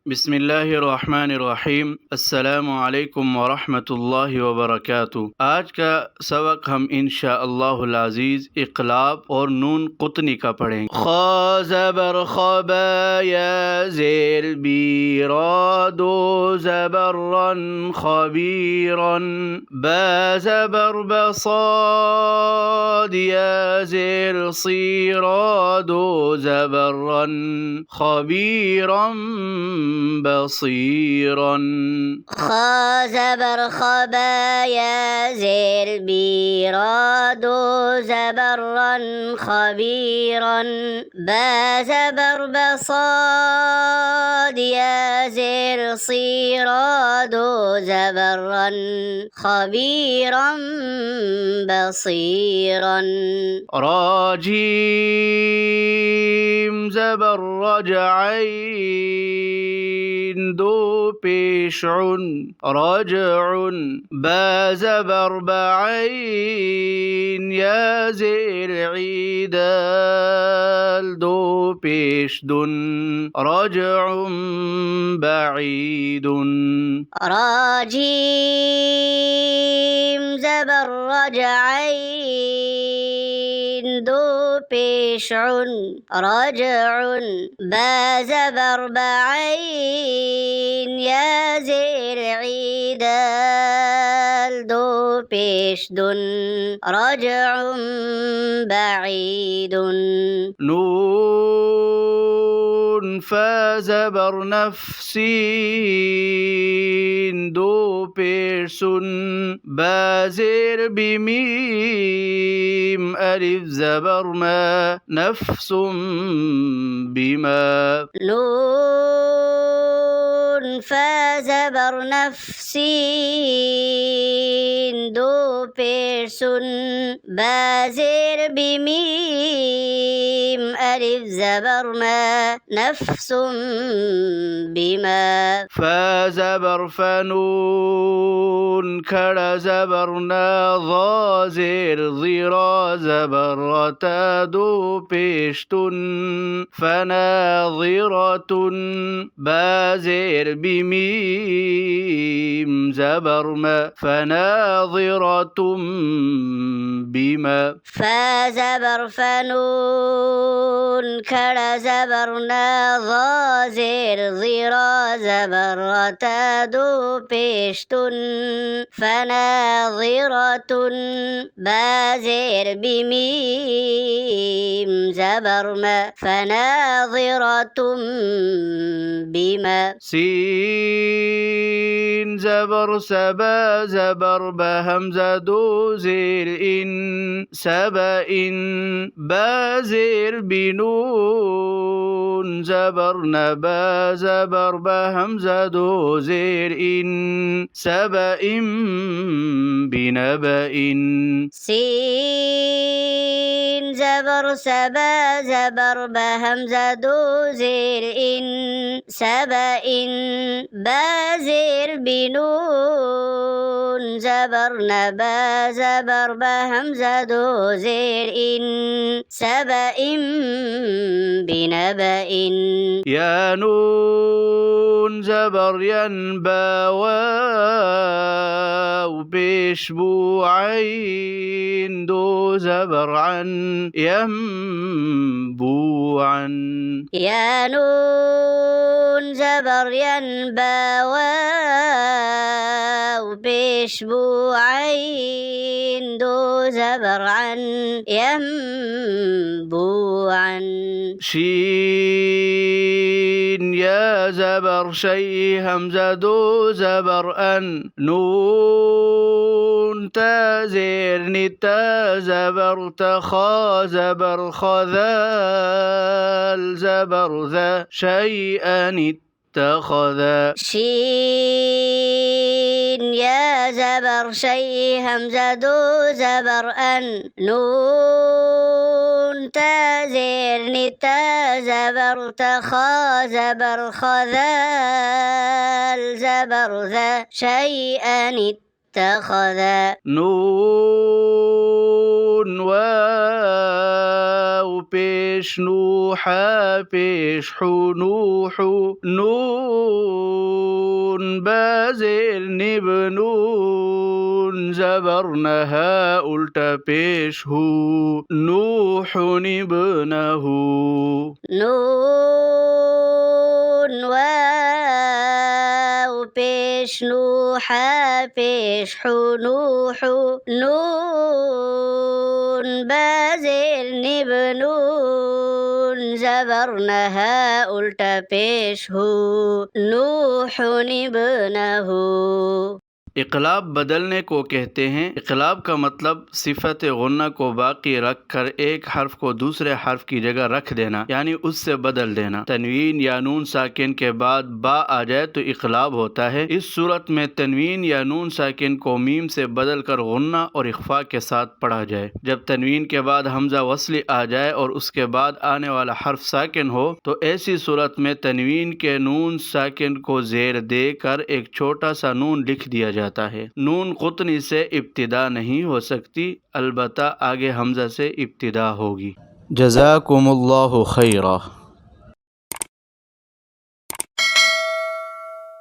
बिस्मिल्लाहिर्रहमानिर्रहीम। अस्सलामु अलैकुम वरहमतुल्लाहि वबरकातुहू। आज का सबक हम इंशाअल्लाहुल अज़ीज़ इक़लाब और नून क़ुतनी का पढ़ेंगे। ख़ा ज़बर ख़बा या ज़ेर बी रा दो ज़बर रन ख़बीरन बा ज़बर बसाद या ज़ेर सी रा दो ज़बर रन ख़बीरन بصيرا خا زبر خبا يا زير بيرا دو زبر رن خبيرا با زبر بصاد يا زير صيرا دو زبر رن خبيرا بصيرا راجيم زبر رجعين دو پیشعن رجع با زبر بعين يا زير عيدال دو پیشدن رجع بعيد راجيم زبر رجعين دو پیشعن رجع با زبر بعين يا زير عيدال دو پیشدن رجع بعيد نون فزبر نفسين دو پیرسون بازر بميم ألف زبر ما نفس بما نون فزبر نفسين دو پیرسون بازر بميم ألف زبر ما نفس بما فزبر فنون كر زبرنا ظازر ضرا زبرتا دو پیشتن فناظرة بازر بميم زبر ما فناظرة بما فزبر فنون كر زبرنا ظازر ضرا زبرتا دو پیشتن فناظرة بازر بميم زبر ما فناظرة بما سين زبر سبا زبر بهمزة دو زير إن سبا إن بازر بنون زبر نبا زبر بهمزة دو زير إن سبا إن بنبأ سين زبر سبا زبر بهمزة دو زير إن سبا إن بازر بنون زبر نبا زبر بهمزة دو زير إن سبا إن بنبأ يا نون زبر ينبا واو بشبوعين دو زبر عن ينبو عن يا نون زبر ينبا واو بشبوعين دو زبر عن ينبو عن شين يا زبر شي همزة دو زبر أن نون تازر نتا زبر تخا زبر خذال زبر ذا شيئا اتخذ شين يا زبر شي همزة دو زبر أن نون تازر نتا زبر تخا زبر خذال زبر ذا شيئا اتخذ نون واو पेश नूह पेश हु नूह नून बाजेर निब नून जबर नहा उल्टा पेश हु नूह निबनहु नून वाव पेश नूह पेश हु नूह नून बाजेर निब नून जबर नहा उल्टा पेश हु नूह निबनहु। इक़लाब बदलने को कहते हैं। इक़लाब का मतलब सिफत गुन्ना को बाकी रख कर एक हर्फ को दूसरे हर्फ की जगह रख देना, यानी उससे बदल देना। तनवीन या नून साकिन के बाद बा आ जाए तो इक़लाब होता है। इस सूरत में तनवीन या नून साकिन को मीम से बदल कर गुन्ना और इख्फा के साथ पढ़ा जाए। जब तनवीन के बाद हमजा वस्ली आ जाए और उसके बाद आने वाला हर्फ साकिन हो तो ऐसी सूरत में तनवीन के नून साकिन को ज़ेर देकर एक छोटा सा नून लिख दिया जाता है। नून क़ुतनी से इब्तिदा नहीं हो सकती, अलबत्ता आगे हमजा से इब्तिदा होगी। जज़ाकुमुल्लाहु खैरा।